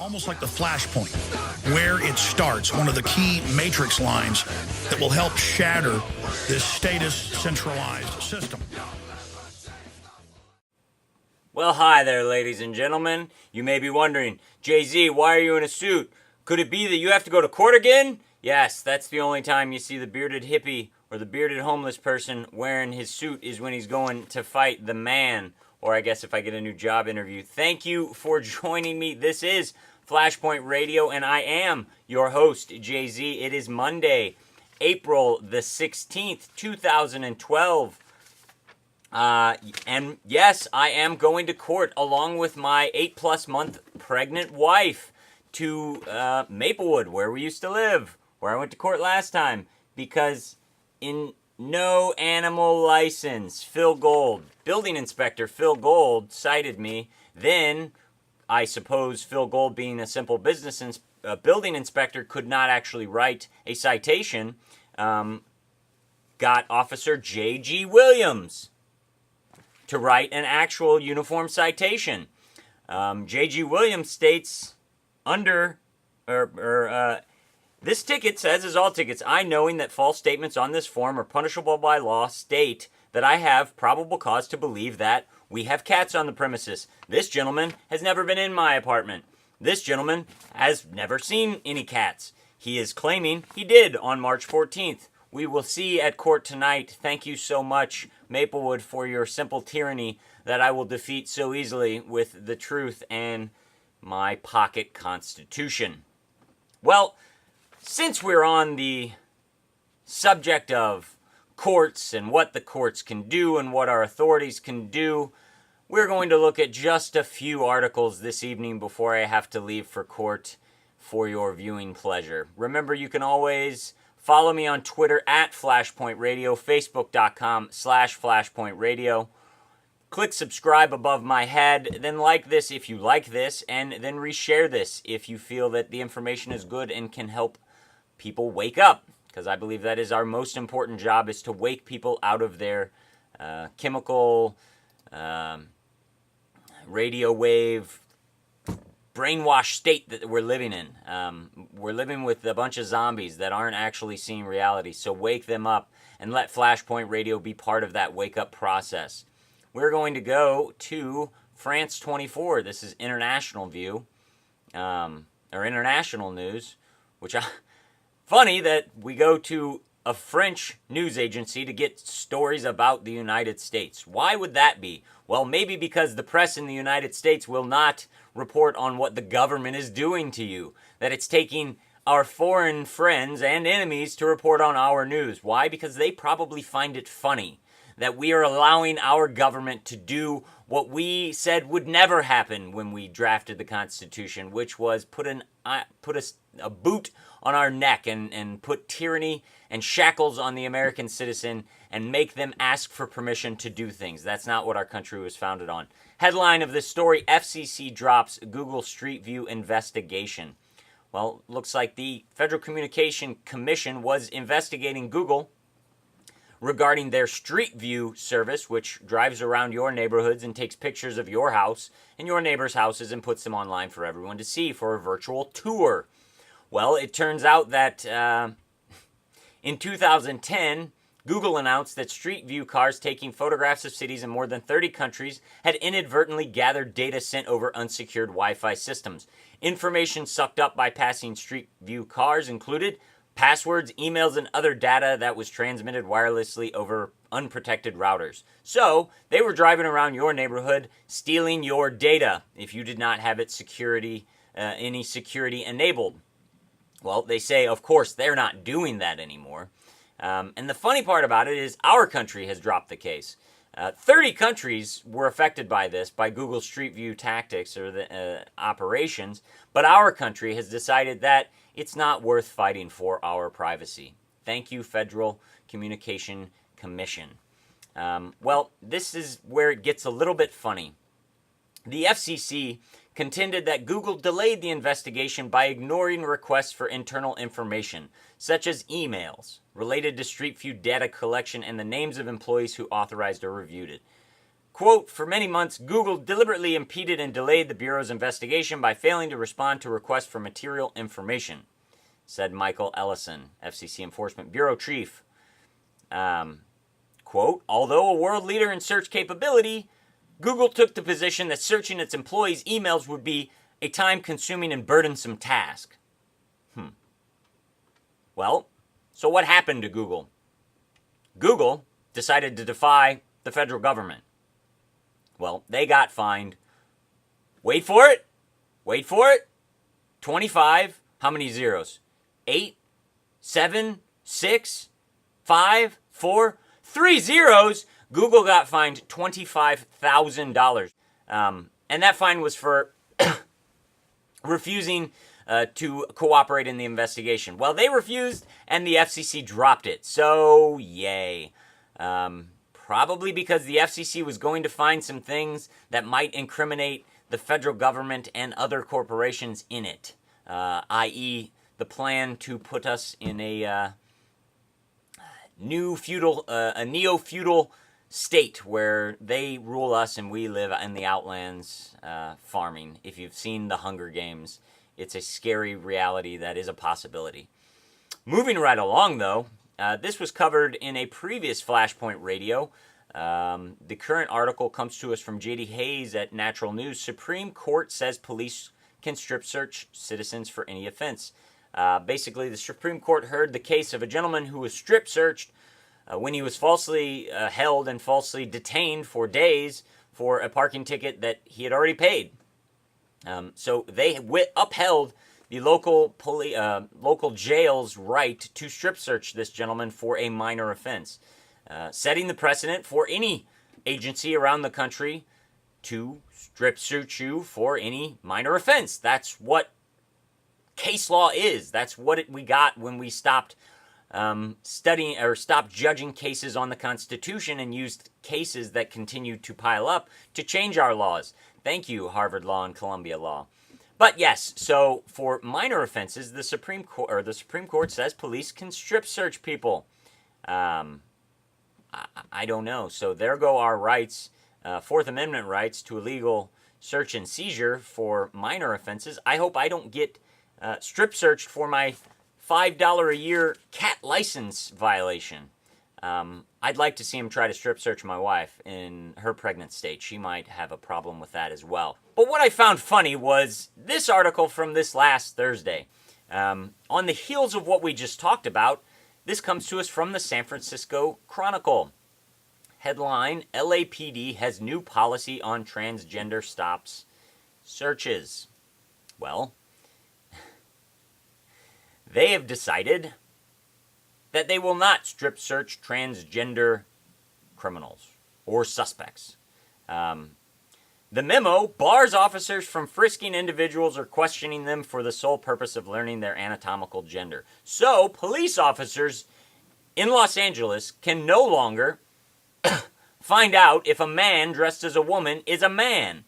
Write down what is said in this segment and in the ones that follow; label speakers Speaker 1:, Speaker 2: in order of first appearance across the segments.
Speaker 1: almost like the Flashpoint, where it starts, one of the key matrix lines that will help shatter this status centralized system.
Speaker 2: Well, hi there, ladies and gentlemen. You may be wondering, Jay-Z, why are you in a suit? Could it be that you have to go to court again? Yes, that's the only time you see the bearded hippie or the bearded homeless person wearing his suit is when he's going to fight the man, or I guess if I get a new job interview. Thank you for joining me. This is Flashpoint Radio, and I am your host, Jay-Z. It is Monday, April the 16th, 2012. And yes, I am going to court along with my 8+ month pregnant wife to Maplewood, where we used to live, where I went to court last time, because in no animal license, Phil Gold, building inspector Phil Gold, cited me. Then, I suppose Phil Gold, being a simple building inspector, could not actually write a citation, got Officer J.G. Williams to write an actual uniform citation. J.G. Williams states this ticket says, as all tickets, I, knowing that false statements on this form are punishable by law, state that I have probable cause to believe that we have cats on the premises. This gentleman has never been in my apartment. This gentleman has never seen any cats. He is claiming he did on March 14th. We will see at court tonight. Thank you so much, Maplewood, for your simple tyranny that I will defeat so easily with the truth and my pocket constitution. Well, since we're on the subject of courts and what the courts can do and what our authorities can do, we're going to look at just a few articles this evening before I have to leave for court for your viewing pleasure. Remember, you can always follow me on Twitter at Flashpoint Radio, Facebook.com/Flashpoint Radio. Click subscribe above my head, then like this if you like this, and then reshare this if you feel that the information is good and can help people wake up. Because I believe that is our most important job, is to wake people out of their chemical, radio wave, brainwashed state that we're living in. We're living with a bunch of zombies that aren't actually seeing reality. So wake them up and let Flashpoint Radio be part of that wake-up process. We're going to go to France 24. This is international view, or international news, which funny that we go to a French news agency to get stories about the United States. Why would that be? Well, maybe because the press in the United States will not report on what the government is doing to you, that it's taking our foreign friends and enemies to report on our news. Why? Because they probably find it funny that we are allowing our government to do what we said would never happen when we drafted the Constitution, which was put a boot on our neck and put tyranny and shackles on the American citizen and make them ask for permission to do things. That's not what our country was founded on. Headline of this story, FCC drops Google Street View investigation. Well, looks like the Federal Communication Commission was investigating Google regarding their Street View service, which drives around your neighborhoods and takes pictures of your house and your neighbors' houses and puts them online for everyone to see for a virtual tour. Well, it turns out that in 2010, Google announced that Street View cars taking photographs of cities in more than 30 countries had inadvertently gathered data sent over unsecured Wi-Fi systems. Information sucked up by passing Street View cars included passwords, emails, and other data that was transmitted wirelessly over unprotected routers. So, they were driving around your neighborhood, stealing your data if you did not have it any security enabled. Well, they say, of course, they're not doing that anymore. And the funny part about it is our country has dropped the case. 30 countries were affected by this, by Google Street View tactics or the operations, but our country has decided that it's not worth fighting for our privacy. Thank you, Federal Communication Commission. Well, this is where it gets a little bit funny. The FCC contended that Google delayed the investigation by ignoring requests for internal information, such as emails related to Street View data collection and the names of employees who authorized or reviewed it. quote, "For many months, Google deliberately impeded and delayed the Bureau's investigation by failing to respond to requests for material information," said Michael Ellison, FCC Enforcement Bureau Chief. Quote, "Although a world leader in search capability, Google took the position that searching its employees' emails would be a time-consuming and burdensome task." Well, so what happened to Google? Google decided to defy the federal government. Well, they got fined. Wait for it. 25. How many zeros? 8, 7, 6, 5, 4, 3 zeros. Google got fined $25,000. And that fine was for refusing to cooperate in the investigation. Well, they refused, and the FCC dropped it. So, yay. Probably because the FCC was going to find some things that might incriminate the federal government and other corporations in it, i.e., the plan to put us in a neo-feudal state where they rule us and we live in the outlands farming. If you've seen The Hunger Games, it's a scary reality that is a possibility. Moving right along, though, this was covered in a previous Flashpoint Radio. The current article comes to us from J.D. Hayes at Natural News. Supreme Court says police can strip search citizens for any offense. Basically, the Supreme Court heard the case of a gentleman who was strip searched when he was falsely held and falsely detained for days for a parking ticket that he had already paid. So they upheld the local jail's right to strip search this gentleman for a minor offense, setting the precedent for any agency around the country to strip search you for any minor offense. That's what case law is. That's what we got when we stopped studying or stopped judging cases on the Constitution and used cases that continued to pile up to change our laws. Thank you, Harvard Law and Columbia Law. But yes, so for minor offenses, the Supreme Court says police can strip search people. I don't know. So there go our rights, Fourth Amendment rights to illegal search and seizure for minor offenses. I hope I don't get strip searched for my $5 a year cat license violation. I'd like to see him try to strip search my wife in her pregnant state. She might have a problem with that as well. But what I found funny was this article from this last Thursday. On the heels of what we just talked about, this comes to us from the San Francisco Chronicle. Headline, LAPD has new policy on transgender stops searches. Well, they have decided that they will not strip search transgender criminals or suspects. The memo bars officers from frisking individuals or questioning them for the sole purpose of learning their anatomical gender. So, police officers in Los Angeles can no longer find out if a man dressed as a woman is a man.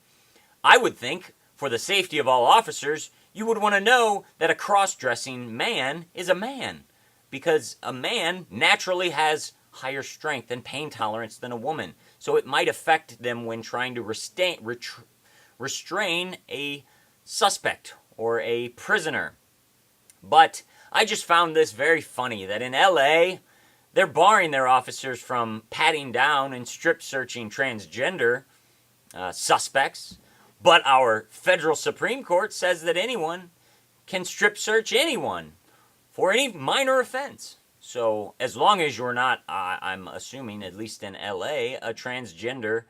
Speaker 2: I would think, for the safety of all officers, you would want to know that a cross-dressing man is a man, because a man naturally has higher strength and pain tolerance than a woman. So it might affect them when trying to restrain a suspect or a prisoner. But I just found this very funny, that in LA, they're barring their officers from patting down and strip searching transgender suspects. But our federal Supreme Court says that anyone can strip search anyone for any minor offense. So as long as you're not, I'm assuming, at least in LA, a transgender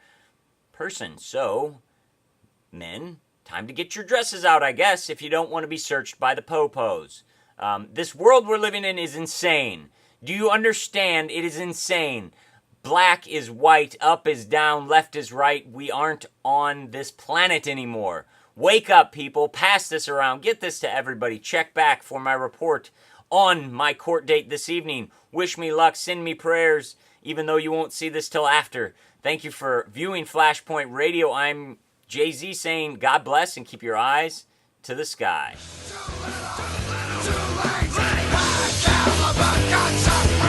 Speaker 2: person. So, men, time to get your dresses out, I guess, if you don't want to be searched by the po-pos. This world we're living in is insane. Do you understand? It is insane. Black is white, up is down, left is right. We aren't on this planet anymore. Wake up, people. Pass this around. Get this to everybody. Check back for my report on my court date this evening. Wish me luck. Send me prayers, even though you won't see this till after. Thank you for viewing Flashpoint Radio. I'm Jay-Z saying God bless and keep your eyes to the sky.
Speaker 3: Too late.